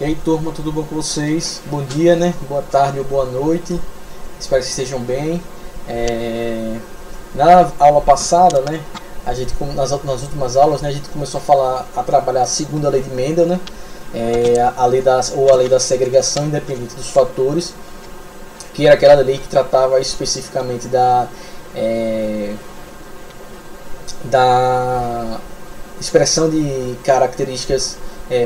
E aí, turma, tudo bom com vocês? Bom dia, né? Boa tarde ou boa noite. Espero que estejam bem. Na aula passada, né? Nas últimas aulas, né? A gente começou a trabalhar a segunda lei de Mendel, né? A lei da segregação independente dos fatores, que era aquela lei que tratava especificamente da expressão de características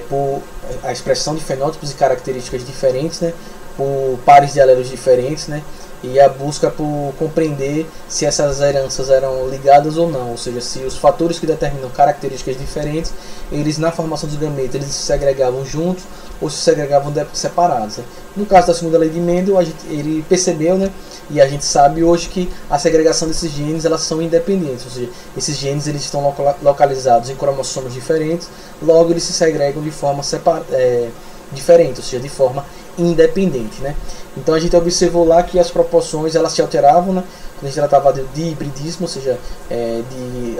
por a expressão de fenótipos e características diferentes, né, por pares de alelos diferentes, né, e a busca por compreender se essas heranças eram ligadas ou não, ou seja, se os fatores que determinam características diferentes, eles na formação dos gametas eles se segregavam juntos ou se segregavam separados, né. No caso da segunda lei de Mendel, ele percebeu, né, e a gente sabe hoje que a segregação desses genes elas são independentes, ou seja, esses genes eles estão localizados em cromossomos diferentes, logo eles se segregam de forma diferente, ou seja, de forma independente, né? Então a gente observou lá que as proporções elas se alteravam, né? Quando a gente tratava de hibridismo, ou seja,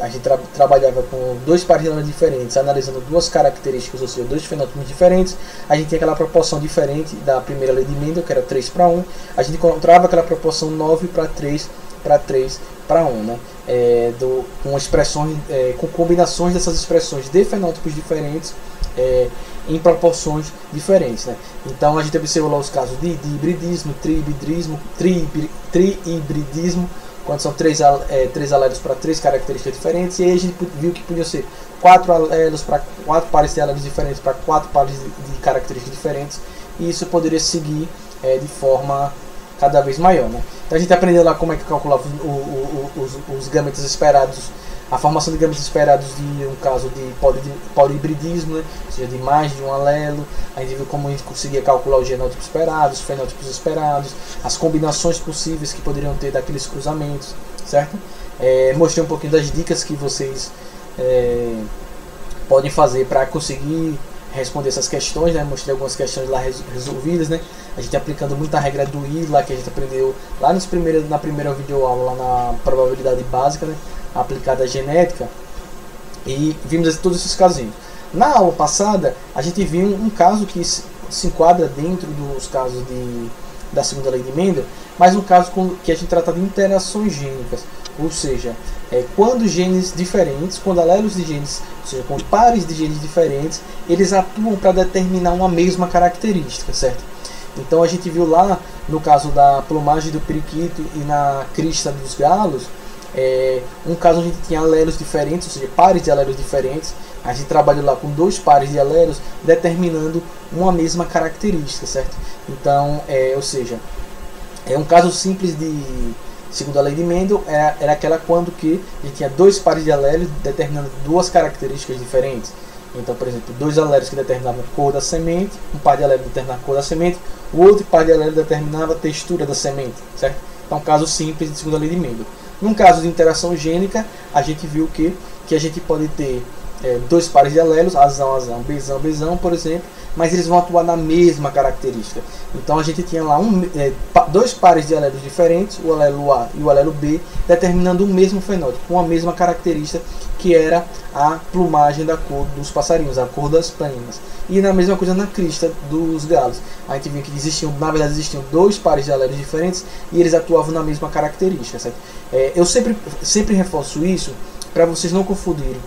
a gente trabalhava com dois pares de alelos diferentes, analisando duas características, ou seja, dois fenótipos diferentes, a gente tinha aquela proporção diferente da primeira lei de Mendel, que era 3:1, a gente encontrava aquela proporção 9:3:1, né? Com expressões, com combinações dessas expressões de fenótipos diferentes em proporções diferentes, né? Então a gente observou lá os casos de hibridismo, tri-hibridismo, quando são três alelos para três características diferentes, e aí a gente viu que podiam ser quatro alelos para quatro pares de alelos diferentes para quatro pares de características diferentes, e isso poderia seguir de forma cada vez maior, né? Então a gente aprendeu lá como é que calculava os gametas esperados, a formação de gametas esperados de um caso de polihibridismo, né? Ou seja, de mais de um alelo. A gente viu como a gente conseguia calcular os genótipos esperados, os fenótipos esperados, as combinações possíveis que poderiam ter daqueles cruzamentos, certo? Mostrei um pouquinho das dicas que vocês podem fazer para conseguir responder essas questões, né? Mostrei algumas questões lá resolvidas, né? A gente aplicando muita regra do I lá que a gente aprendeu lá na primeira videoaula, lá na probabilidade básica, né? Aplicada à genética, e vimos todos esses casinhos. Na aula passada a gente viu um caso que se enquadra dentro dos casos da segunda lei de Mendel, mas um caso que a gente trata de interações gênicas, ou seja, quando genes diferentes, quando alelos de genes, ou seja, quando pares de genes diferentes, eles atuam para determinar uma mesma característica, certo? Então a gente viu lá no caso da plumagem do periquito e na crista dos galos, um caso a gente tinha alelos diferentes, ou seja, pares de alelos diferentes. A gente trabalhou lá com dois pares de alelos determinando uma mesma característica, certo? Então, ou seja, um caso simples de segundo a lei de Mendel era aquela quando que a gente tinha dois pares de alelos determinando duas características diferentes. Então, por exemplo, dois alelos que determinavam a cor da semente, um par de alelos determinava a cor da semente, o outro par de alelos determinava a textura da semente, certo? Então, um caso simples de segunda lei de Mendel. Num caso de interação gênica, a gente viu que a gente pode ter dois pares de alelos, azão, azão, bezão, bezão, por exemplo, mas eles vão atuar na mesma característica. Então a gente tinha lá dois pares de alelos diferentes, o alelo A e o alelo B, determinando o mesmo fenótipo, com a mesma característica, que era a plumagem da cor dos passarinhos, a cor das penas. E na mesma coisa na crista dos galos. A gente viu que na verdade existiam dois pares de alelos diferentes e eles atuavam na mesma característica, certo? Eu sempre reforço isso para vocês não confundirem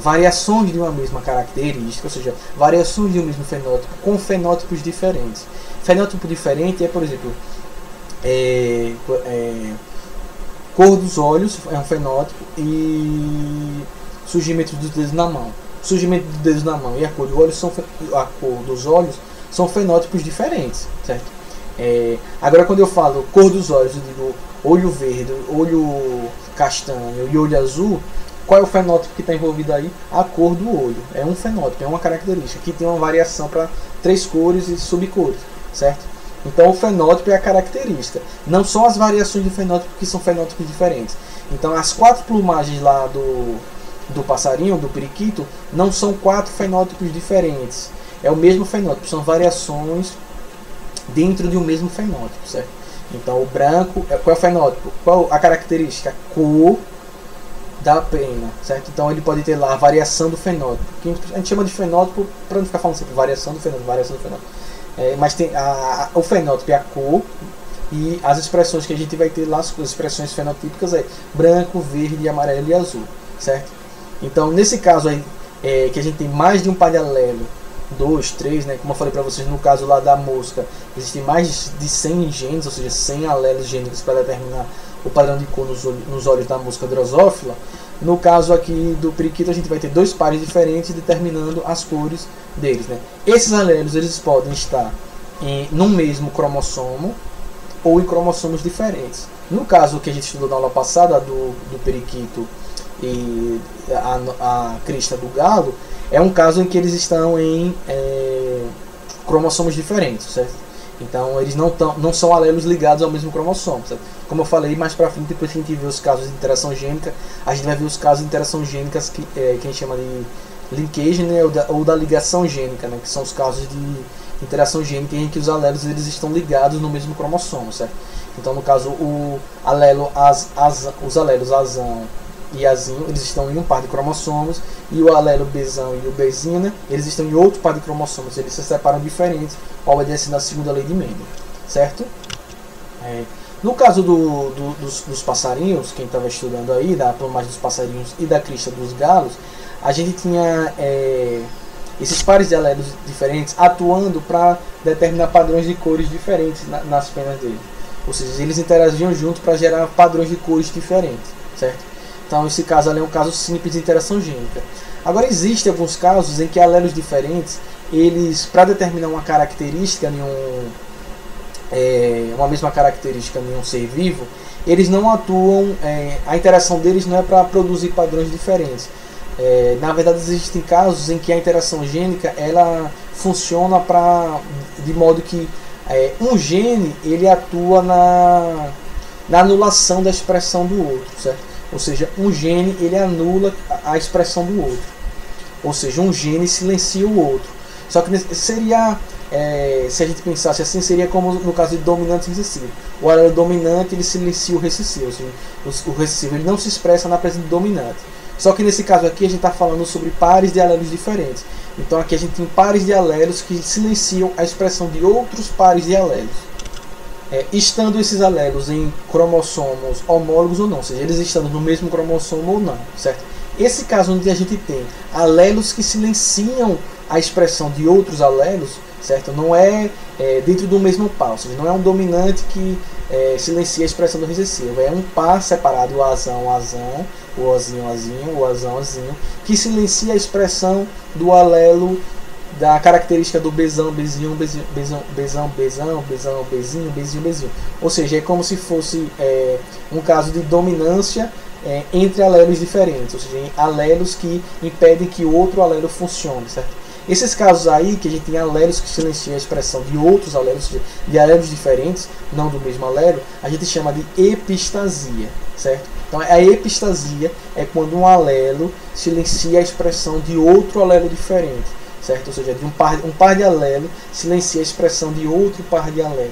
variações de uma mesma característica, ou seja, variações de um mesmo fenótipo com fenótipos diferentes. Fenótipo diferente por exemplo, cor dos olhos é um fenótipo e surgimento dos dedos na mão. Surgimento dos dedos na mão e a cor dos olhos são fenótipos diferentes, certo? Agora, quando eu falo cor dos olhos, eu digo olho verde, olho castanho e olho azul. Qual é o fenótipo que está envolvido aí? A cor do olho. É um fenótipo, é uma característica que tem uma variação para três cores e subcores, certo? Então o fenótipo é a característica. Não são as variações do fenótipo que são fenótipos diferentes. Então as quatro plumagens lá do passarinho, do periquito, não são quatro fenótipos diferentes. É o mesmo fenótipo, são variações dentro de um mesmo fenótipo, certo? Então o branco, qual é o fenótipo? Qual a característica? Cor da pena, certo? Então ele pode ter lá a variação do fenótipo, que a gente chama de fenótipo para não ficar falando sempre variação do fenótipo, mas tem o fenótipo é a cor, e as expressões que a gente vai ter lá, as expressões fenotípicas é branco, verde, amarelo e azul, certo? Então nesse caso aí, que a gente tem mais de um par de alelo, 2, 3, né? Como eu falei para vocês, no caso lá da mosca, existem mais de 100 genes, ou seja, 100 alelos gênicos para determinar o padrão de cor nos olhos da mosca drosófila. No caso aqui do periquito, a gente vai ter 2 pares diferentes determinando as cores deles, né? Esses alelos eles podem estar no mesmo cromossomo ou em cromossomos diferentes. No caso que a gente estudou na aula passada do periquito e a crista do galo, é um caso em que eles estão em cromossomos diferentes, certo? Então eles não são alelos ligados ao mesmo cromossomo, certo? Como eu falei, mais pra frente, depois que a gente vê os casos de interação gênica, a gente vai ver os casos de interação gênicas que a gente chama de linkage, né? ou da ligação gênica, né? Que são os casos de interação gênica em que os alelos eles estão ligados no mesmo cromossomo, certo? Então no caso os alelos azão e azinho, eles estão em um par de cromossomos, e o alelo Bzão e o Bzinho, né, eles estão em outro par de cromossomos, eles se separam diferentes, obedecendo à segunda lei de Mendel, certo? No caso dos passarinhos, quem estava estudando aí, da plumagem dos passarinhos e da crista dos galos, a gente tinha esses pares de alelos diferentes atuando para determinar padrões de cores diferentes nas penas deles, ou seja, eles interagiam junto para gerar padrões de cores diferentes, certo? Então esse caso ali é um caso simples de interação gênica. Agora existem alguns casos em que alelos diferentes, eles, para determinar uma característica uma mesma característica em um ser vivo, eles não atuam, a interação deles não é para produzir padrões diferentes. Na verdade existem casos em que a interação gênica ela funciona de modo que um gene ele atua na anulação da expressão do outro, certo? Ou seja, um gene ele anula a expressão do outro. Ou seja, um gene silencia o outro. Só que seria, se a gente pensasse assim, seria como no caso de dominante e recessivo. O alelo dominante ele silencia o recessivo. Ou seja, o recessivo ele não se expressa na presença do dominante. Só que nesse caso aqui a gente está falando sobre pares de alelos diferentes. Então aqui a gente tem pares de alelos que silenciam a expressão de outros pares de alelos. Estando esses alelos em cromossomos homólogos ou não, ou seja, eles estando no mesmo cromossomo ou não, certo? Esse caso onde a gente tem alelos que silenciam a expressão de outros alelos, certo? Não é dentro do mesmo par, ou seja, não é um dominante que silencia a expressão do recessivo, é um par separado, o azão, azão, o azinho, azinho, o azão, azinho, que silencia a expressão do alelo da característica do Bzão, Bzinho, Bzão, Bzão, Bzão, Bzão, Bzinho, Bzinho, Bzinho. Ou seja, é como se fosse um caso de dominância entre alelos diferentes, ou seja, alelos que impedem que o outro alelo funcione, certo? Esses casos aí, que a gente tem alelos que silenciam a expressão de outros alelos, ou seja, de alelos diferentes, não do mesmo alelo, a gente chama de epistasia, certo? Então a epistasia é quando um alelo silencia a expressão de outro alelo diferente, certo? Ou seja, de um par de alelo silencia a expressão de outro par de alelo.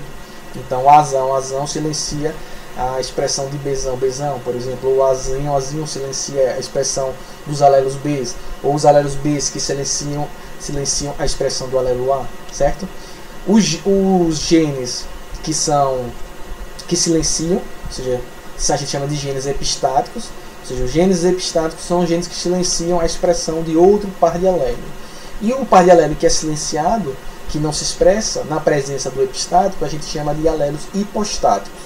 Então, azão, azão silencia a expressão de Bzão, Bzão. Por exemplo, o azinho, azinho silencia a expressão dos alelos B, ou os alelos B que silenciam a expressão do alelo A, certo? Os genes que silenciam, ou seja, a gente chama de genes epistáticos, ou seja, os genes epistáticos são os genes que silenciam a expressão de outro par de alelo. E o par de alelo que é silenciado, que não se expressa na presença do epistático, a gente chama de alelos hipostáticos.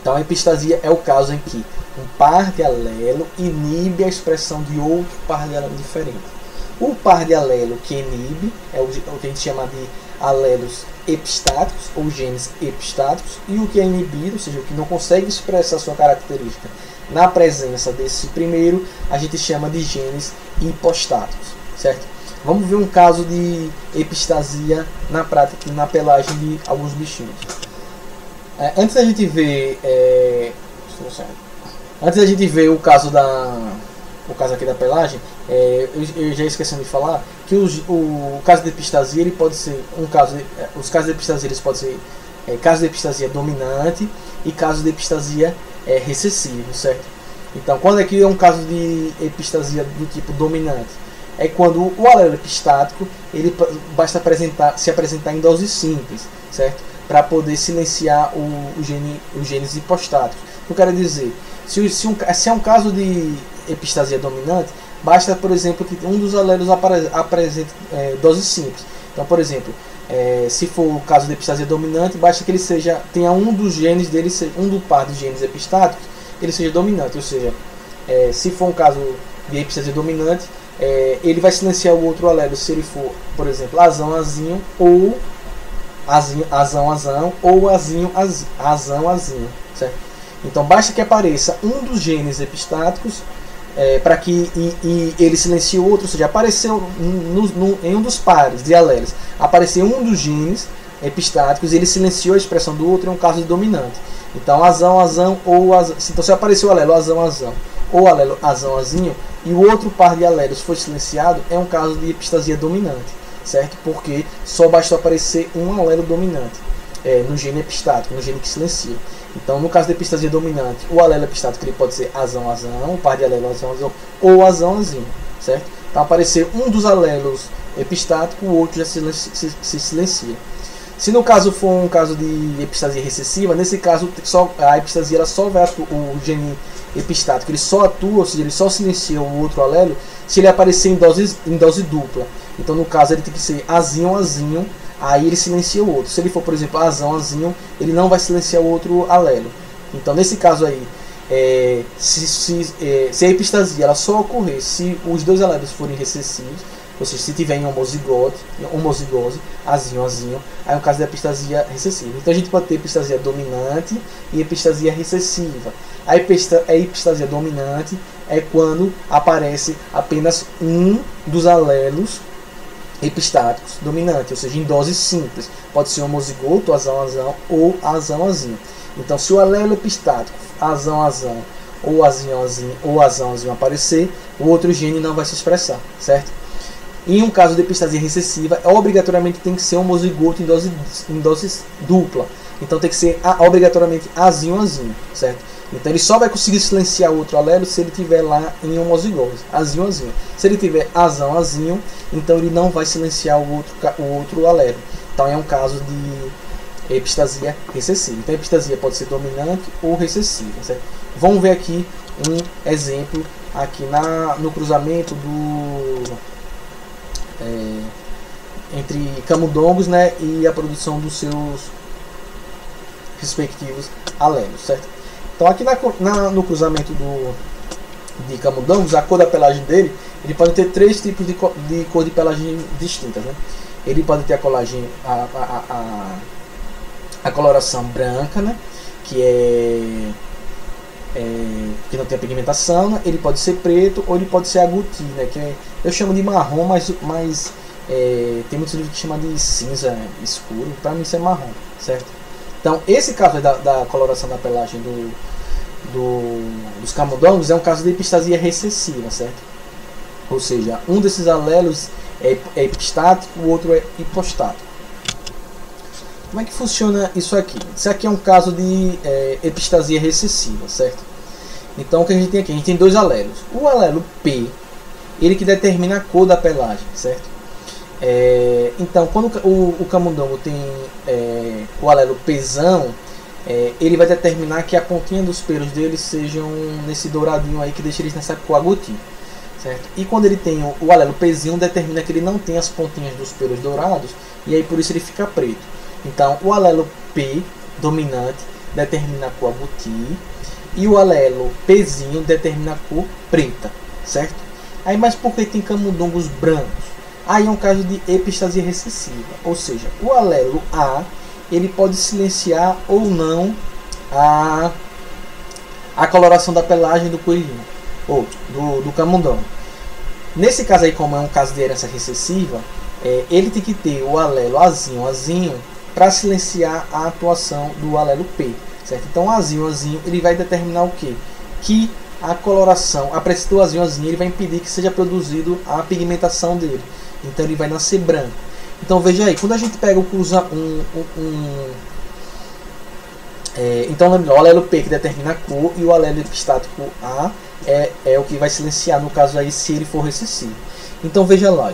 Então a epistasia é o caso em que um par de alelo inibe a expressão de outro par de alelo diferente. O par de alelo que inibe é o que a gente chama de alelos epistáticos ou genes epistáticos, e o que é inibido, ou seja, o que não consegue expressar sua característica na presença desse primeiro, a gente chama de genes hipostáticos, certo? Vamos ver um caso de epistasia na prática, na pelagem de alguns bichinhos. Antes da gente ver o caso aqui da pelagem, eu já esqueci de falar que o caso de epistasia ele pode ser os casos de epistasia eles podem ser caso de epistasia dominante e caso de epistasia recessivo, certo? Então, quando aqui é um caso de epistasia do tipo dominante, é quando o alelo epistático ele basta se apresentar em dose simples, certo? Para poder silenciar os genes hipostáticos. Eu quero dizer, se é um caso de epistasia dominante, basta, por exemplo, que um dos alelos apresente dose simples. Então, por exemplo, se for o caso de epistasia dominante, basta que ele tenha um dos genes dele, um do par de genes epistáticos, ele seja dominante. Ou seja, se for um caso de epistasia dominante, ele vai silenciar o outro alelo se ele for, por exemplo, azão-azinho ou azão-azão ou azinho-azão-azinho, certo? Então basta que apareça um dos genes epistáticos para que ele silencie o outro, ou seja, apareceu em um dos pares de alelos, apareceu um dos genes epistáticos e ele silenciou a expressão do outro, é um caso de dominante. Então azão-azão ou então se apareceu o alelo azão-azão ou alelo azão-azinho e o outro par de alelos foi silenciado, é um caso de epistasia dominante, certo? Porque só basta aparecer um alelo dominante no gene epistático, no gene que silencia. Então, no caso da epistasia dominante, o alelo epistático ele pode ser azão-azão, o par de alelo azão-azão ou azão-azinho, certo? Então, aparecer um dos alelos epistático, o outro já se silencia. Se no caso for um caso de epistasia recessiva, nesse caso a epistasia ela só vai atuar, o gene epistático ele só atua, ou seja, ele só silencia o outro alelo se ele aparecer em dose dupla. Então, no caso, ele tem que ser azinho-azinho, aí ele silencia o outro. Se ele for, por exemplo, azão-azinho, ele não vai silenciar o outro alelo. Então, nesse caso aí, se a epistasia ela só ocorrer se os dois alelos forem recessivos, ou seja, se tiver em homozigose, azinho-azinho, aí é um caso de epistasia recessiva. Então, a gente pode ter epistasia dominante e epistasia recessiva. A epistasia dominante é quando aparece apenas um dos alelos epistáticos dominante, ou seja, em dose simples. Pode ser homozigoto, azão-azão ou azão-azinho. Então, se o alelo epistático azão-azão ou azinho-azinho ou azão-azinho aparecer, o outro gene não vai se expressar, certo? Em um caso de epistasia recessiva, obrigatoriamente tem que ser homozigoto em dose dupla. Então tem que ser obrigatoriamente azinho-azinho, certo? Então ele só vai conseguir silenciar o outro alelo se ele tiver lá em homozigose, azinho-azinho. Se ele tiver azão-azinho, então ele não vai silenciar o outro alelo. Então é um caso de epistasia recessiva. Então a epistasia pode ser dominante ou recessiva, certo? Vamos ver aqui um exemplo aqui no cruzamento entre camundongos, né, e a produção dos seus respectivos alelos, certo? Então aqui no cruzamento de camundongos, a cor da pelagem dele, ele pode ter três tipos de cor de pelagem distintas, né? Ele pode ter a colagem, a coloração branca, né, que não tem a pigmentação, né? Ele pode ser preto ou ele pode ser agouti, né, eu chamo de marrom, mas tem muitos livros que chamam de cinza escuro. Para mim isso é marrom, certo? Então esse caso da coloração da pelagem dos camundongos é um caso de epistasia recessiva, certo? Ou seja, um desses alelos é epistático, o outro é hipostático. Como é que funciona isso aqui? Isso aqui é um caso de epistasia recessiva, certo? Então o que a gente tem aqui? A gente tem dois alelos. O alelo P, ele que determina a cor da pelagem, certo? Então quando o camundongo tem o alelo Pzão, ele vai determinar que a pontinha dos pelos dele sejam nesse douradinho aí que deixa eles nessa cor agouti, certo? E quando ele tem o alelo Pzinho, determina que ele não tem as pontinhas dos pelos dourados, e aí por isso ele fica preto. Então o alelo P dominante determina a cor agouti e o alelo Pzinho determina a cor preta, certo? Aí, mas por que tem camundongos brancos? Aí é um caso de epistasia recessiva, ou seja, o alelo A ele pode silenciar ou não a coloração da pelagem do coelhinho ou do camundongo. Nesse caso aí, como é um caso de herança recessiva, ele tem que ter o alelo azinho para silenciar a atuação do alelo P, certo? Então o azinho ele vai determinar o quê? Que a coloração, a presença do azinho ele vai impedir que seja produzido a pigmentação dele. Então ele vai nascer branco. Então veja aí, quando a gente pega então lembra, o alelo P que determina a cor e o alelo epistático A é o que vai silenciar, no caso aí, se ele for recessivo. Então veja lá,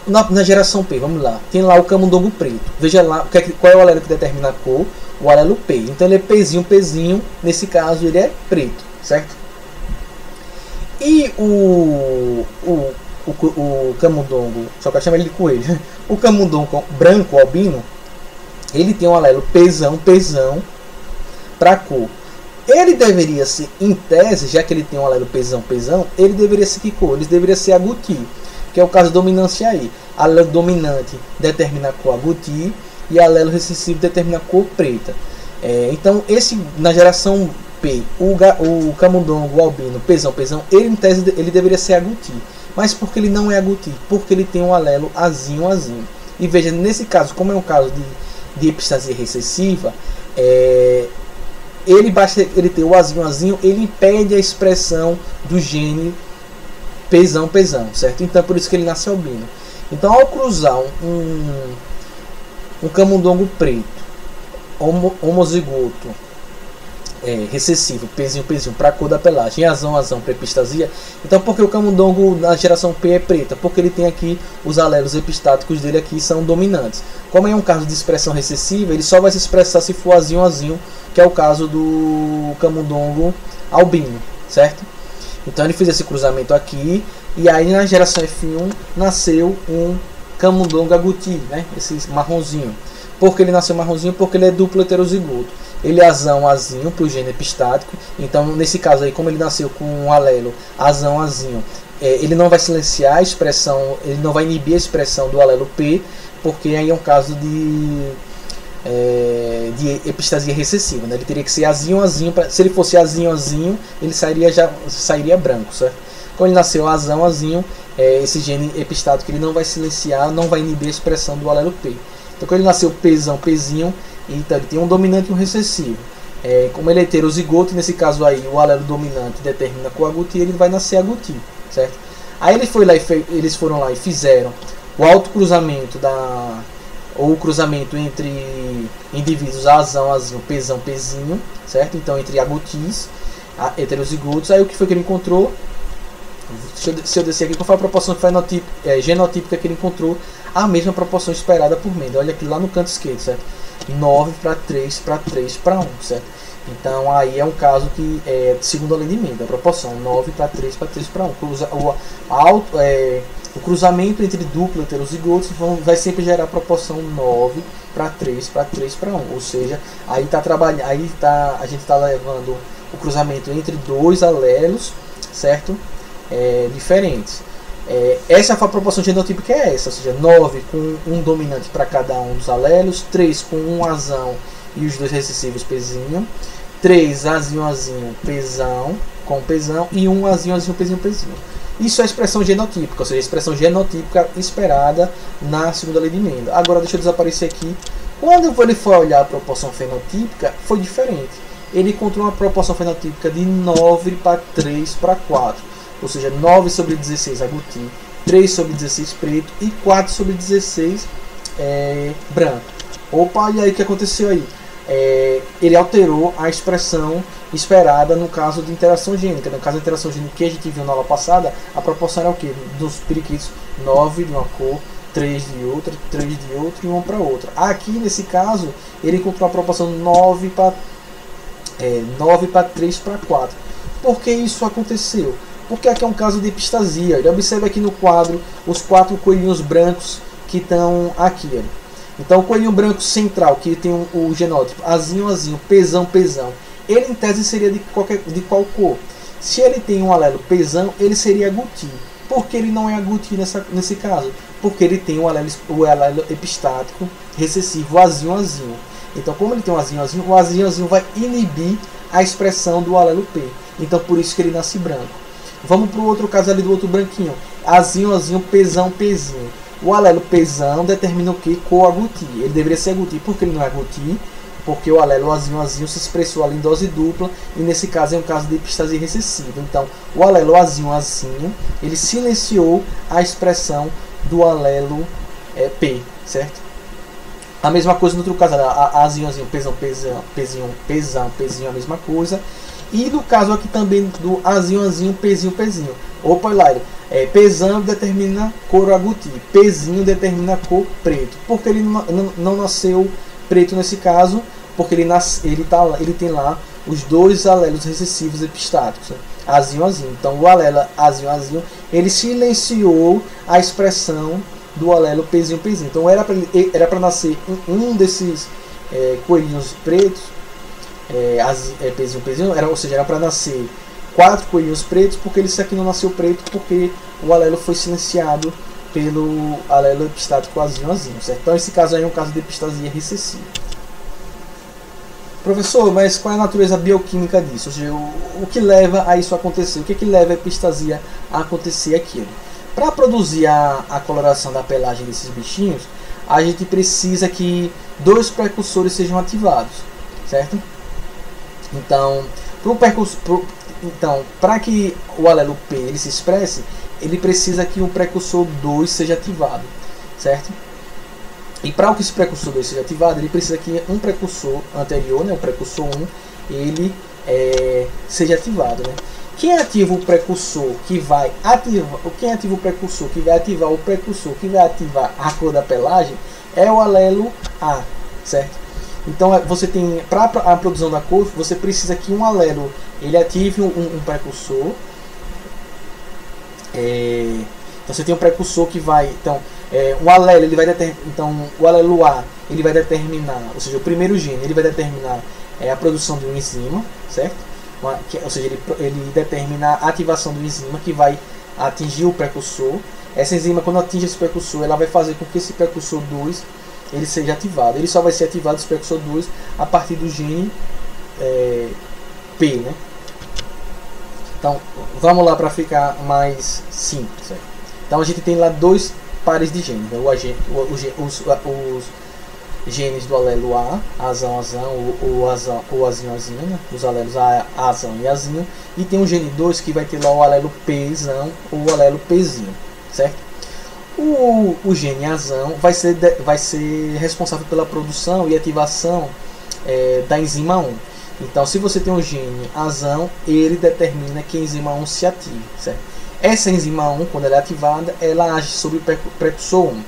na geração P, vamos lá, tem lá o camundongo preto. Veja lá qual é o alelo que determina a cor, o alelo P. Então ele é Pzinho, nesse caso ele é preto, certo? E o camundongo, só que eu chamo ele de coelho, o camundongo branco, albino, ele tem um alelo Pzão para cor. Ele deveria ser, em tese, já que ele tem um alelo Pzão, ele deveria ser que cor? Ele deveria ser aguti, que é o caso dominância aí. Alelo dominante determina a cor aguti e alelo recessivo determina a cor preta. Então, na geração P, o camundongo albino Pzão, ele em tese ele deveria ser aguti. Mas por que ele não é aguti? Porque ele tem um alelo azinho. E veja, nesse caso, como é um caso de epistasia recessiva, ele basta ele ter o azinho, ele impede a expressão do gene Pzão, certo? Então por isso que ele nasce albino. Então ao cruzar um camundongo preto, homozigoto, recessivo, Pzinho para a cor da pelagem, e azão para epistasia. Então por que o camundongo na geração P é preta? Porque ele tem aqui os alelos epistáticos dele aqui são dominantes. Como é um caso de expressão recessiva, ele só vai se expressar se for azinho, que é o caso do camundongo albino, certo? Então ele fez esse cruzamento aqui, e aí na geração F1 nasceu um camundongo aguti, né? Esse marronzinho. Por que ele nasceu marronzinho? Porque ele é duplo heterozigoto. Ele é azinho para o gene epistático. Então nesse caso aí, como ele nasceu com um alelo azinho, ele não vai silenciar a expressão, ele não vai inibir a expressão do alelo P, porque aí é um caso de epistasia recessiva, né? Ele teria que ser azinho, se ele fosse azinho, ele sairia branco, certo? Quando ele nasceu azinho, esse gene epistático ele não vai silenciar, não vai inibir a expressão do alelo P. Então quando ele nasceu Pzinho, então ele tem um dominante e um recessivo. Como ele é heterozigoto, nesse caso aí o alelo dominante determina com aguti, ele vai nascer aguti, certo? Aí eles foram lá e fizeram o autocruzamento ou o cruzamento entre indivíduos azinho, Pzinho, certo? Então entre agutis, heterozigotos. Aí o que foi que ele encontrou? Se eu descer aqui, qual foi a proporção genotípica que ele encontrou? A mesma proporção esperada por Mendel. Olha aqui lá no canto esquerdo, certo? 9 para 3 para 3 para 1, certo? Então aí é um caso que segundo a lei de Mendel, a proporção 9 para 3 para 3 para 1. O cruzamento entre duplo heterozigotos vai sempre gerar a proporção 9 para 3 para 3 para 1. Ou seja, a gente está levando o cruzamento entre dois alelos, certo? Diferentes. Essa é a proporção genotípica, ou seja, 9 com um dominante para cada um dos alelos, 3 com um azão e os dois recessivos Pzinho, 3 azinho, Pzão com Pzão e um azinho, Pzinho. Isso é a expressão genotípica, ou seja, a expressão genotípica esperada na segunda lei de Mendel. Agora deixa eu desaparecer aqui. Quando ele foi olhar a proporção fenotípica, foi diferente. Ele encontrou uma proporção fenotípica de 9 para 3 para 4. Ou seja, 9 sobre 16 aguti, 3 sobre 16 preto e 4 sobre 16 branco. Opa, e aí o que aconteceu aí? Ele alterou a expressão esperada no caso de interação gênica. No caso de interação gênica que a gente viu na aula passada, a proporção era o que? Dos periquitos, 9 de uma cor, 3 de outra, 3 de outra e 1 para outra. Aqui nesse caso, ele encontrou a proporção 9 para 3 para 4. Por que isso aconteceu? Porque aqui é um caso de epistasia. Ele observa aqui no quadro os 4 coelhinhos brancos que estão aqui. Ó. Então o coelhinho branco central, que tem o genótipo azinho, Pzão, ele em tese seria de qual cor? Se ele tem um alelo Pzão, ele seria aguti. Por que ele não é aguti nesse caso? Porque ele tem o alelo epistático recessivo azinho. Então como ele tem um azinho, o azinho vai inibir a expressão do alelo P. Então por isso que ele nasce branco. Vamos para o outro caso ali do outro branquinho. Azinho, Pzão. O alelo Pzão determina o que? Cor aguti. Ele deveria ser aguti. Por que ele não é aguti? Porque o alelo azinho se expressou ali em dose dupla. E nesse caso é um caso de epistasia recessiva. Então o alelo azinho ele silenciou a expressão do alelo P, certo? A mesma coisa no outro caso. Azinho, Pzão, a mesma coisa. E no caso aqui também do Azinho, Azinho, Pzinho, Pzinho. Opa, Hilário. Pzão determina cor aguti, Pzinho determina cor preto. Porque ele não nasceu preto nesse caso, porque ele tem lá os dois alelos recessivos epistáticos, né? Azinho, Azinho. Então o alelo Azinho, Azinho, ele silenciou a expressão do alelo Pzinho, Pzinho. Então era para nascer um desses coelhinhos pretos, Pzinho, Pzinho, ou seja, era para nascer 4 coelhinhos pretos, porque esse aqui não nasceu preto porque o alelo foi silenciado pelo alelo epistático Azinho, Azinho, certo? Então esse caso aí é um caso de epistasia recessiva. Professor, mas qual é a natureza bioquímica disso? Ou seja, o que leva a isso acontecer? O que leva a epistasia a acontecer aquilo? Para produzir a coloração da pelagem desses bichinhos, a gente precisa que 2 precursores sejam ativados, certo? Então, para que o alelo P ele se expresse, ele precisa que o precursor 2 seja ativado, certo? E para que esse precursor 2 seja ativado, ele precisa que um precursor anterior, né, o precursor 1, ele seja ativado, né? Quem ativa o precursor que vai ativar, quem ativa o precursor que vai ativar o precursor que vai ativar a cor da pelagem é o alelo A, certo? Então você tem, para a produção da cor, você precisa que um alelo ele ative um precursor. Então você tem um precursor que vai, um alelo ele vai determinar, então o alelo A ele vai determinar, ou seja, o primeiro gene ele vai determinar a produção de uma enzima, certo? Ou seja, ele determina a ativação do enzima que vai atingir o precursor. Essa enzima, quando atinge esse precursor, ela vai fazer com que esse precursor 2 ele seja ativado. Ele só vai ser ativado, esse precursor 2, a partir do gene P, né? Então, vamos lá para ficar mais simples, certo? Então a gente tem lá 2 pares de genes, né? Os genes do alelo A, Azão, Azão, o Azinho, Azinho, né? Os alelos A, Azão e Azinho, e tem o gene 2 que vai ter lá o alelo Pzão ou o alelo Pzinho, certo? O gene Azão vai ser responsável pela produção e ativação da enzima 1. Então, se você tem um gene Azão, ele determina que a enzima 1 se ative, certo? Essa enzima 1, quando ela é ativada, ela age sobre o precursor 1.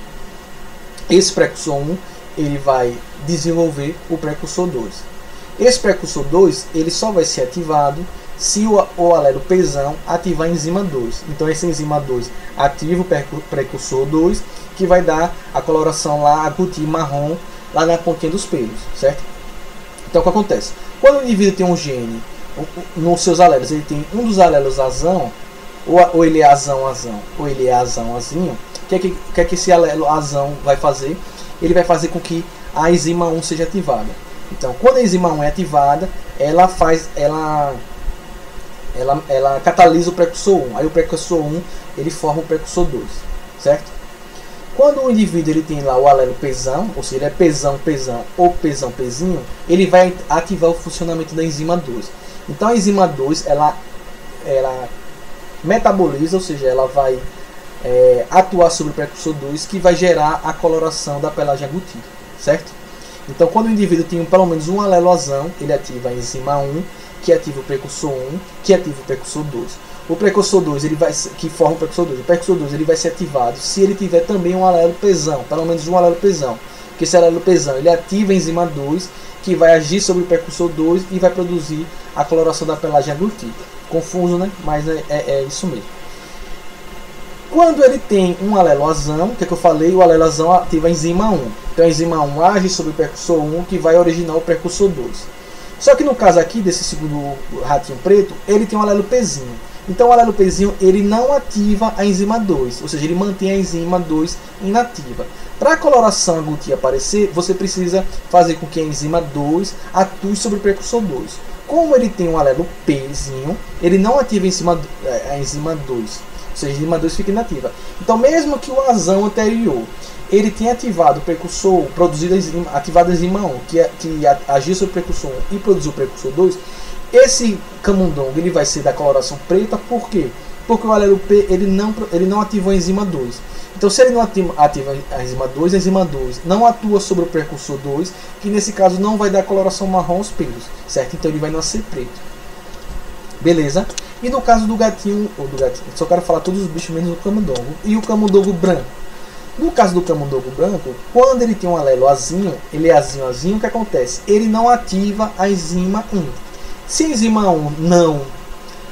Esse precursor 1 ele vai desenvolver o precursor 2. Esse precursor 2 ele só vai ser ativado se o alelo Pzão ativar a enzima 2. Então essa enzima 2 ativa o precursor 2, que vai dar a coloração lá aguti marrom lá na pontinha dos pelos, certo? Então o que acontece? Quando o indivíduo tem um gene nos seus alelos, ele tem um dos alelos azão, ou ele é azão, azão, ou ele é azão, azinho, o que é que esse alelo azão vai fazer? Ele vai fazer com que a enzima 1 seja ativada. Então, quando a enzima 1 é ativada, ela catalisa o precursor 1. Aí o precursor 1 ele forma o precursor 2, certo? Quando o indivíduo ele tem lá o alelo Pzão, ou seja, ele é Pzão, Pzão ou Pzão, Pzinho, ele vai ativar o funcionamento da enzima 2. Então a enzima 2 ela metaboliza, ou seja, ela vai atuar sobre o precursor 2, que vai gerar a coloração da pelagem aguti, certo? Então quando o indivíduo tem pelo menos um alelo azão, ele ativa a enzima 1, que ativa o precursor 1, que ativa o precursor 2. O precursor 2, que forma o precursor 2. O precursor 2 ele vai ser ativado se ele tiver também um alelo Pzão, pelo menos um alelo Pzão. Porque esse alelo Pzão, ele ativa a enzima 2, que vai agir sobre o precursor 2 e vai produzir a coloração da pelagem aguti. Confuso, né? Mas é isso mesmo. Quando ele tem um alelo azão, o que eu falei? O alelo azão ativa a enzima 1. Então a enzima 1 age sobre o precursor 1, que vai originar o precursor 2. Só que no caso aqui, desse segundo ratinho preto, ele tem um alelo Pzinho. Então o alelo Pzinho, ele não ativa a enzima 2, ou seja, ele mantém a enzima 2 inativa. Para a coloração aguti aparecer, você precisa fazer com que a enzima 2 atue sobre o precursor 2. Como ele tem um alelo Pzinho, ele não ativa a enzima 2, ou seja, a enzima 2 fica inativa. Então mesmo que o azão anterior ele tenha ativado o precursor, ativado a enzima 1, que agiu sobre o precursor 1 e produziu o precursor 2, esse camundongo ele vai ser da coloração preta. Por quê? Porque o alelo P ele não ativa a enzima 2. Então se ele não ativa a enzima 2 não atua sobre o precursor 2, que nesse caso não vai dar coloração marrom aos pelos, certo? Então ele vai nascer preto. Beleza? E no caso do gatinho, só quero falar todos os bichos menos o camundongo. E o camundongo branco. No caso do camundongo branco, quando ele tem um alelo azinho, ele é azinho, o que acontece? Ele não ativa a enzima 1. Se a enzima 1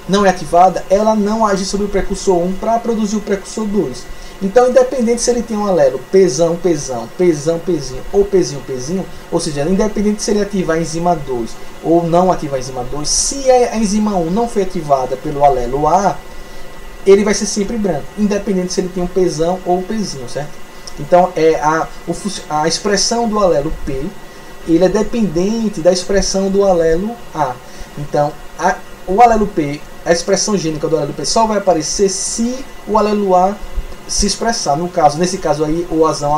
não é ativada, ela não age sobre o precursor 1 para produzir o precursor 2. Então, independente se ele tem um alelo Pzão, Pzinho ou Pzinho, ou seja, independente se ele ativar a enzima 2 ou não ativar a enzima 2, se a enzima 1 não foi ativada pelo alelo A, ele vai ser sempre branco, independente se ele tem um Pzão ou Pzinho, certo? Então, a expressão do alelo P, ele é dependente da expressão do alelo A. Então, o alelo P, a expressão gênica do alelo P só vai aparecer se o alelo A se expressar. Nesse caso aí, o azão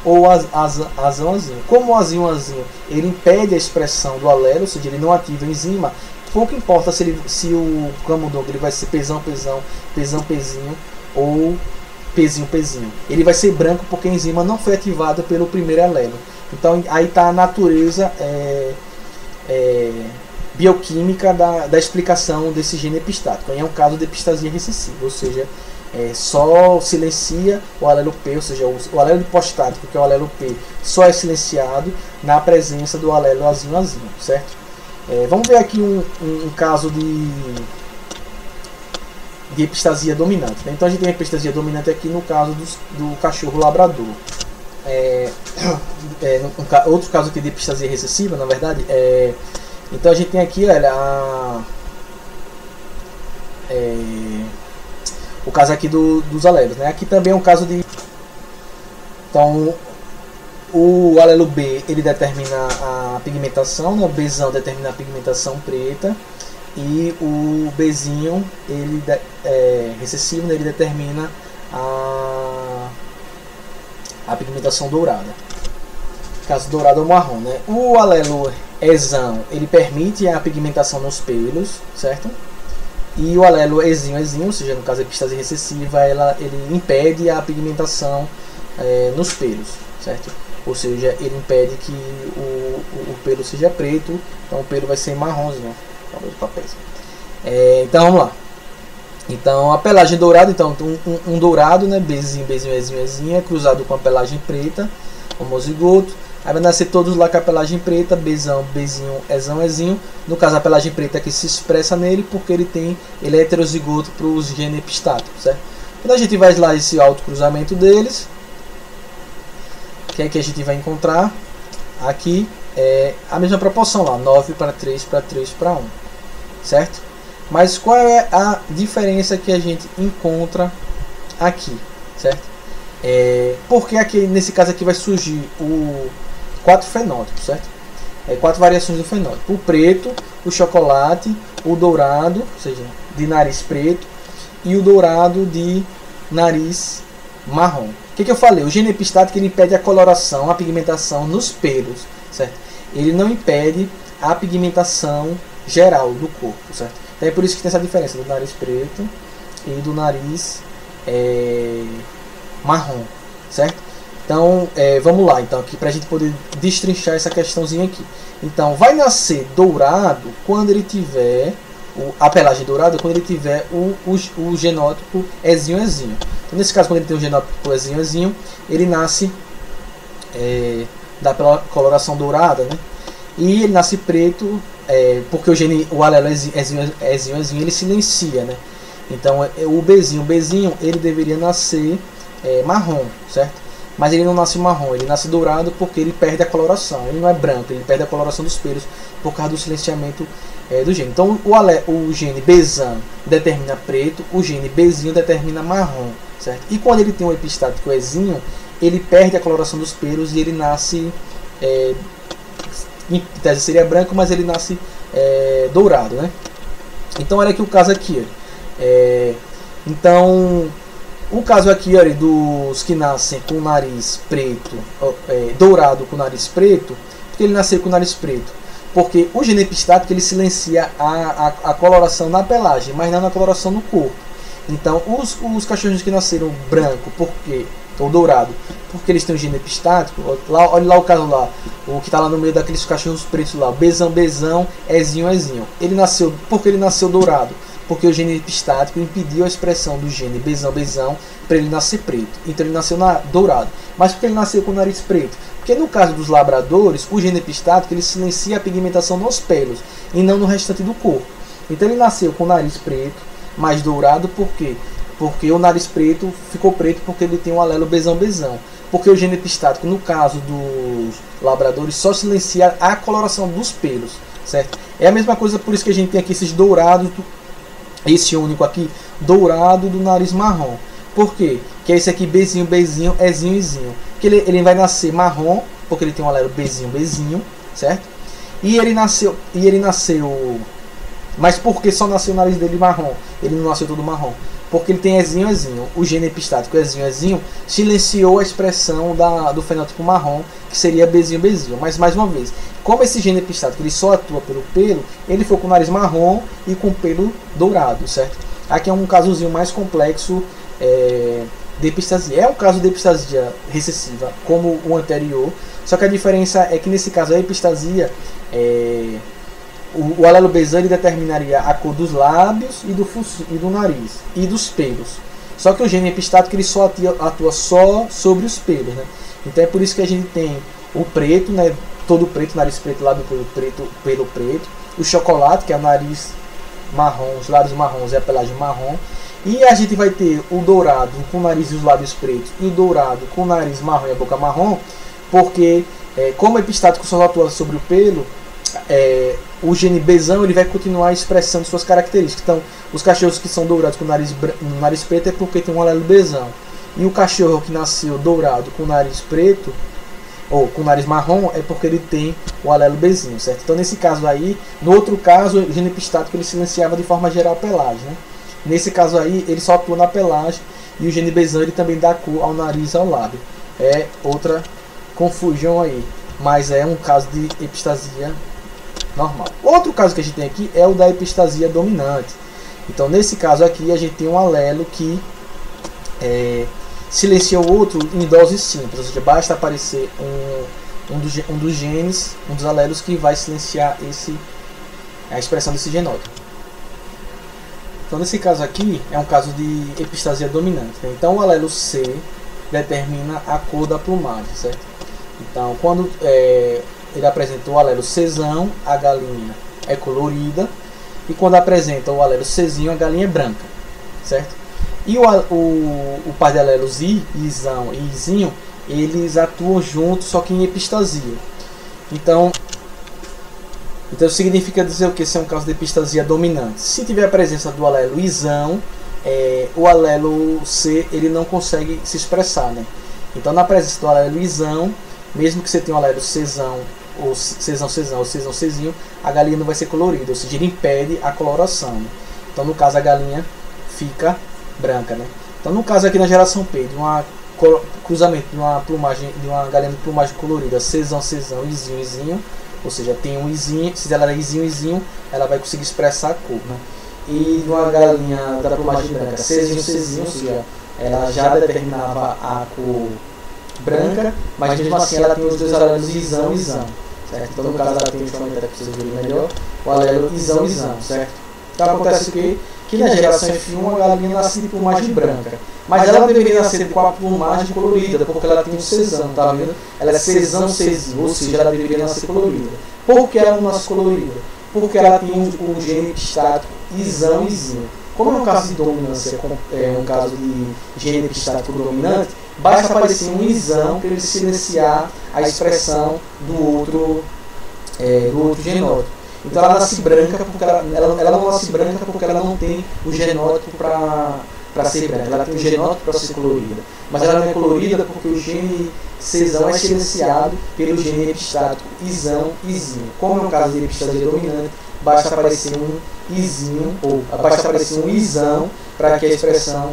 ou azão. Como o azinho ele impede a expressão do alelo, ou seja, ele não ativa a enzima, pouco importa se o camundongo ele vai ser Pzão, Pzinho ou Pzinho. Ele vai ser branco porque a enzima não foi ativada pelo primeiro alelo. Então aí está a natureza bioquímica da explicação desse gene epistático. Aí é um caso de epistasia recessiva, ou seja, só silencia o alelo P, ou seja, o alelo hipostático, que é o alelo P, só é silenciado na presença do alelo azinho, certo? Vamos ver aqui um caso de epistasia dominante, né? Então a gente tem a epistasia dominante aqui no caso do cachorro labrador. Outro caso aqui de epistasia recessiva, na verdade, então a gente tem aqui, olha, o caso aqui dos alelos, né? Aqui também é um caso de... Então, o alelo B, ele determina a pigmentação, né? O Bzão determina a pigmentação preta. E o Bzinho, ele recessivo, né? Ele determina a pigmentação dourada. Caso dourado é o marrom, né? O alelo Ezão, ele permite a pigmentação nos pelos, certo? E o alelo Ezinho, ou seja, no caso a epistasia recessiva, ele impede a pigmentação nos pelos, certo? Ou seja, ele impede que o pelo seja preto, então o pelo vai ser marronzinho, talvez papéis. Então vamos lá. Então a pelagem dourada, então um dourado, né, Bzinho, Ezinho, é cruzado com a pelagem preta, homozigoto. Aí vai nascer todos lá com a pelagem preta, Bzão, Bzinho, Ezinho. No caso, a pelagem preta que se expressa nele porque ele é heterozigoto para o gene epistático, certo? Quando a gente vai lá esse autocruzamento deles, que é que a gente vai encontrar aqui a mesma proporção lá, 9 para 3 para 3 para 1, certo? Mas qual é a diferença que a gente encontra aqui, certo? Porque aqui, nesse caso aqui vai surgir 4 fenótipos, certo? 4 variações do fenótipo: o preto, o chocolate, o dourado, ou seja, de nariz preto, e o dourado de nariz marrom. O que eu falei? O gene epistático ele impede a coloração, a pigmentação nos pelos, certo? Ele não impede a pigmentação geral do corpo, certo? Então é por isso que tem essa diferença do nariz preto e do nariz marrom, certo? Então, vamos lá, então, aqui para a gente poder destrinchar essa questãozinha aqui. Então, vai nascer dourado quando ele tiver a pelagem dourada, quando ele tiver o genótipo Ezinho. Então, nesse caso, quando ele tem o genótipo Ezinho, ele nasce da coloração dourada, né? E ele nasce preto, porque o alelo Ezinho ele silencia, né? Então, o Bzinho, ele deveria nascer marrom, certo? Mas ele não nasce marrom, ele nasce dourado porque ele perde a coloração. Ele não é branco, ele perde a coloração dos pelos por causa do silenciamento do gene. Então o gene Bzão determina preto, o gene Bzinho determina marrom, certo? E quando ele tem um epistático Ezinho, ele perde a coloração dos pelos e ele nasce, em tese seria branco, mas ele nasce dourado, né? Então olha aqui o caso aqui. Então o caso aqui, olha, dos que nascem com o nariz preto, dourado com o nariz preto, porque ele nasceu com o nariz preto? Porque o gene epistático ele silencia a coloração na pelagem, mas não na coloração no corpo. Então, os cachorros que nasceram branco, por quê? Ou dourado, porque eles têm um gene epistático. Olha lá o caso lá, o que está lá no meio daqueles cachorros pretos lá, bezão, bezão, ezinho, ezinho. Ele nasceu, porque ele nasceu dourado? Porque o gene epistático impediu a expressão do gene bezão, bezão para ele nascer preto. Então ele nasceu dourado. Mas porque ele nasceu com o nariz preto? Porque no caso dos labradores, o gene epistático ele silencia a pigmentação nos pelos e não no restante do corpo. Então ele nasceu com o nariz preto, mais dourado, por quê? Porque o nariz preto ficou preto porque ele tem um alelo bezão-bezão. Porque o gene epistático, no caso dos labradores, só silencia a coloração dos pelos, certo? É a mesma coisa, por isso que a gente tem aqui esses dourados, esse único aqui, dourado do nariz marrom. Por quê? Que é esse aqui, bezinho, bezinho, ezinho, ezinho. Que ele vai nascer marrom, porque ele tem um alelo bezinho, bezinho, certo? E ele nasceu... Mas por que só nasceu o nariz dele marrom? Ele não nasceu todo marrom. Porque ele tem ezinho, ezinho. O gene epistático ezinho, ezinho silenciou a expressão do fenótipo marrom, que seria bezinho, bezinho. Mas, mais uma vez, como esse gene epistático ele só atua pelo pelo, ele foi com o nariz marrom e com o pelo dourado, certo? Aqui é um casozinho mais complexo de epistasia. É um caso de epistasia recessiva, como o anterior. Só que a diferença é que, nesse caso, a epistasia... O alelo bezão ele determinaria a cor dos lábios e do nariz e dos pelos. Só que o gene epistático ele só atua só sobre os pelos, né? Então é por isso que a gente tem o preto, né? Todo preto, nariz preto, lábio preto, pelo preto. O chocolate, que é o nariz marrom, os lábios marrons e a pelagem marrom. E a gente vai ter o dourado com o nariz e os lábios pretos e o dourado com o nariz marrom e a boca marrom, porque como o epistático só atua sobre o pelo, o gene bezão ele vai continuar expressando suas características. Então, os cachorros que são dourados com o nariz preto é porque tem um alelo bezão. E o cachorro que nasceu dourado com o nariz preto, ou com o nariz marrom, é porque ele tem o alelo bezinho, certo? Então, nesse caso aí, no outro caso, o gene epistático ele silenciava de forma geral a pelagem, né? Nesse caso aí, ele só atua na pelagem, e o gene bezão ele também dá cor ao nariz e ao lábio. É outra confusão aí, mas é um caso de epistasia normal. Outro caso que a gente tem aqui é o da epistasia dominante. Então, nesse caso aqui, a gente tem um alelo que silencia o outro em doses simples, ou seja, basta aparecer um dos genes, um dos alelos que vai silenciar a expressão desse genótipo. Então, nesse caso aqui, é um caso de epistasia dominante, né? Então, o alelo C determina a cor da plumagem, certo? Então, quando ele apresenta o alelo Czão, a galinha é colorida, e quando apresenta o alelo Czinho, a galinha é branca, certo? E o par de alelos I, Izão e Izinho, eles atuam juntos, só que em epistasia. Então significa dizer o que? Esse é um caso de epistasia dominante. Se tiver a presença do alelo Izão, o alelo C ele não consegue se expressar, né? Então, na presença do alelo Izão, mesmo que você tenha um alelo Czão, ou Czão, ou Czão, Czinho, a galinha não vai ser colorida, ou seja, ele impede a coloração, né? Então, no caso, a galinha fica branca, né? Então, no caso aqui na geração P, de um cruzamento de uma galinha de plumagem colorida, Czão, Izinho, Izinho, ou seja, tem um Izinho, se ela é Izinho, Izinho, ela vai conseguir expressar a cor, né? E de uma galinha da plumagem branca, Czinho, Czinho, ou seja, ela já determinava a cor branca, mas mesmo assim ela tem os dois alelos Izão e Izão, certo? Então, no caso, ela tem justamente, para vocês verem melhor, o alelo Izão e Izão, certo? Então, acontece o quê? Que na geração F1 a galinha nasce de plumagem branca, mas ela deveria nascer com a plumagem colorida, porque ela tem um Czão, tá vendo? Ela é Czão, Czinho, ou seja, ela deveria nascer colorida. Por que ela não nasce colorida? Porque ela tem um gene epistático Izão e Izinho. Como é um caso de dominância, um caso de gene epistático dominante, basta aparecer um Izão para ele silenciar a expressão do outro genótipo. Então ela nasce branca porque ela não nasce branca porque ela não tem o genótipo para ser branca. Ela tem o genótipo para ser colorida. Mas ela não é colorida porque o gene Czão é silenciado pelo gene epistático Izão e Izinho. Como é um caso de epistasia dominante, basta aparecer um Izinho, ou basta aparecer um Izão para que a expressão,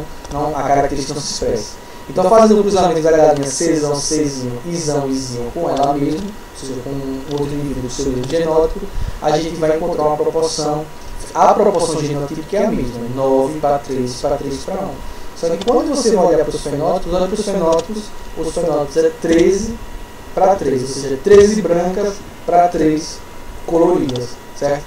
a característica não se expresse. Então, fazendo o cruzamento da galinha Czão, Czinho, Izão, Izinho com ela mesma, ou seja, com um outro indivíduo do seu genótipo, a gente vai encontrar uma proporção, a proporção genotípica é a mesma, 9 para 3 para 3 para 1. Só que quando você vai olhar para os fenótipos, olha para os fenótipos é 13 para 3, ou seja, 13 brancas para 3 coloridas, certo?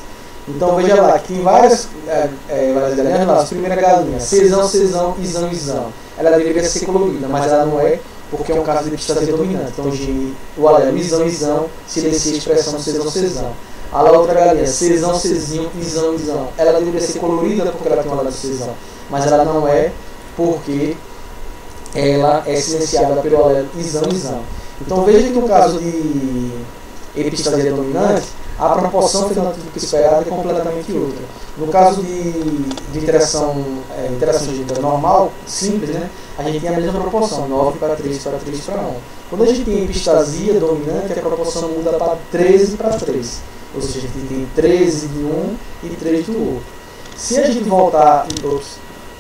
Então veja lá, que tem várias galinhas lá. A primeira galinha, sesão, sesão, isão, isão. Ela deveria ser colorida, mas ela não é, porque é um caso de epistasia dominante. Então o alelo isão, isão, silencia a expressão sesão, sesão. A outra galinha, sesão, sesinho, isão, isão. Ela deveria ser colorida porque ela tem um alelo de sesão, mas ela não é, porque ela é silenciada pelo alelo isão, isão. Então veja que no caso de epistasia dominante, a proporção fenotípica esperada é completamente outra. No caso de interação gênica normal, simples, né, a gente tem a mesma proporção, 9 para 3 para 3 para 1. Quando a gente tem epistasia dominante, a proporção muda para 13 para 3. Ou seja, a gente tem 13 de um e 3 do outro. Se a gente voltar,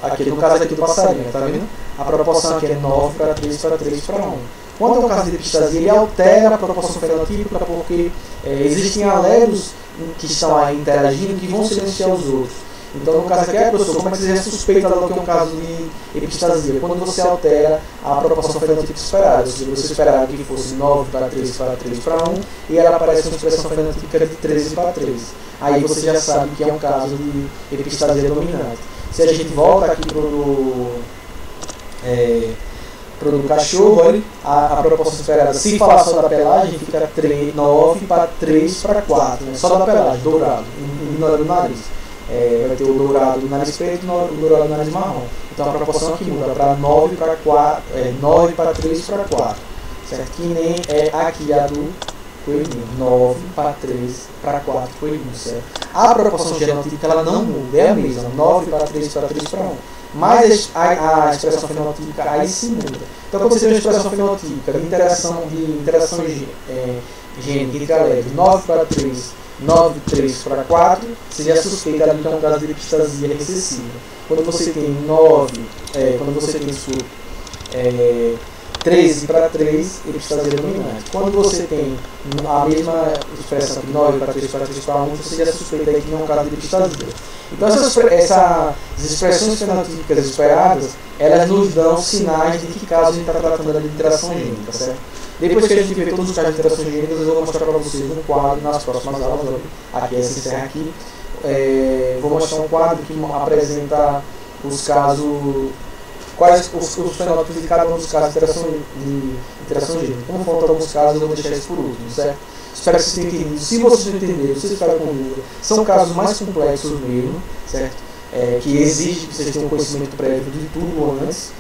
aqui no caso aqui do passarinho, tá vendo? A proporção aqui é 9 para 3 para 3 para 1. Quando é o caso de epistasia, ele altera a proporção fenotípica porque existem alelos que estão aí interagindo que vão silenciar os outros. Então, no caso aqui, professor, como é que você já suspeita logo que é um caso de epistasia? Quando você altera a proporção fenotípica esperada, ou seja, você esperava que fosse 9 para 3 para 3 para 1 e ela aparece com expressão fenotípica de 13 para 3. Aí você já sabe que é um caso de epistasia dominante. Se a gente volta aqui para o cachorro, olha, a proporção esperada, se falar só da pelagem, fica 9 para 3 para 4, né? Só da pelagem, dourado, ignorando o nariz. Vai ter o dourado do nariz preto e o dourado do nariz marrom. Então a proporção aqui muda para 9 para 4, 9 para 3 para 4, certo? Que nem é aqui a do coelhinho, 9 para 3 para 4 coelhinhos, certo? A proporção genotípica ela não muda, é a mesma, 9 para 3 para 3 para 1. Mas a expressão fenotípica aí sim muda. Então quando você tem uma expressão fenotípica de interação gênica entre alelos 9 para 3, 9, 3 para 4, você já suspeita ali que é um caso de epistasia recessiva. Quando você tem 13 para 3, epistasia dominante. Quando você tem a mesma expressão, 9 para 3 para 3 para 1, você já suspeita aí que não é um caso de epistasia. Então essas expressões fenotípicas esperadas, elas nos dão sinais de que caso a gente está tratando de interação gênica, certo? Depois que a gente vê todos os casos de interação gênica, eu vou mostrar para vocês um quadro nas próximas aulas. Aqui, essa encerra aqui. Vou mostrar um quadro que apresenta os casos, quais os fenótipos de cada um dos casos de interação gênica. Como faltam alguns casos, eu vou deixar isso por último, certo? Espero que vocês tenham entendido. Se vocês não entenderem, vocês ficaram com dúvida, são casos mais complexos mesmo, certo? Que exige que vocês tenham um conhecimento prévio de tudo antes.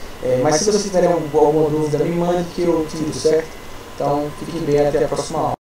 Mas se vocês tiverem alguma dúvida, me mande que eu tiro, certo? Então, fiquem bem, até a próxima aula.